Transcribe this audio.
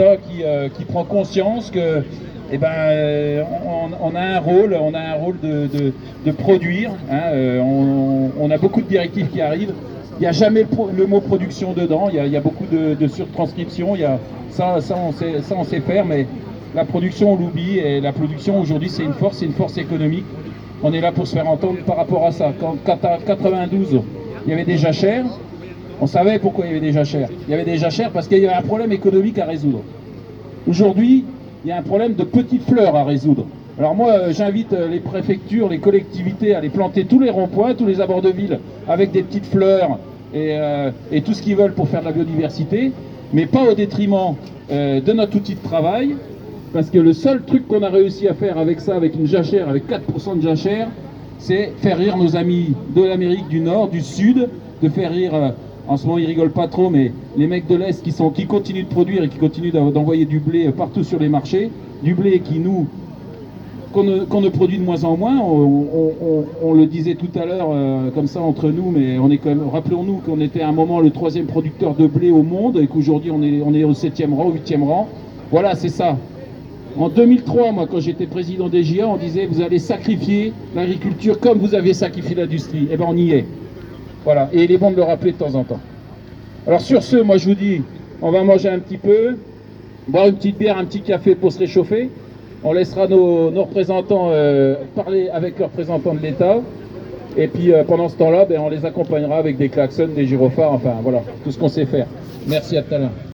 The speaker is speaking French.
l'État qui prend conscience que on a un rôle, de produire. On a beaucoup de directives qui arrivent. Il n'y a jamais le mot production dedans. Il y a beaucoup de surtranscription. Ça on sait faire, mais la production on l'oublie. Et la production aujourd'hui c'est une force économique. On est là pour se faire entendre par rapport à ça. Quand en 92 il y avait des jachères, on savait pourquoi il y avait des jachères. Il y avait des jachères parce qu'il y avait un problème économique à résoudre. Aujourd'hui, il y a un problème de petites fleurs à résoudre. Alors moi, j'invite les préfectures, les collectivités à aller planter tous les ronds-points, tous les abords de ville avec des petites fleurs et tout ce qu'ils veulent pour faire de la biodiversité, mais pas au détriment de notre outil de travail, parce que le seul truc qu'on a réussi à faire avec ça, avec une jachère, avec 4% de jachère, c'est faire rire nos amis de l'Amérique du Nord, du Sud, de faire rire... En ce moment, ils rigolent pas trop, mais les mecs de l'Est qui continuent de produire et qui continuent d'envoyer du blé partout sur les marchés, du blé qu'on ne produit de moins en moins. On le disait tout à l'heure, comme ça entre nous, mais on est quand même, rappelons-nous qu'on était à un moment le 3e producteur de blé au monde et qu'aujourd'hui on est au 7e rang, au 8e rang. Voilà, c'est ça. En 2003, moi, quand j'étais président des JA, on disait vous allez sacrifier l'agriculture comme vous avez sacrifié l'industrie. Eh bien, on y est. Voilà, et il est bon de le rappeler de temps en temps. Alors sur ce, moi je vous dis, on va manger un petit peu, boire une petite bière, un petit café pour se réchauffer. On laissera nos représentants parler avec leurs représentants de l'État. Et puis pendant ce temps-là, on les accompagnera avec des klaxons, des gyrophares, enfin voilà, tout ce qu'on sait faire. Merci, à tout à l'heure.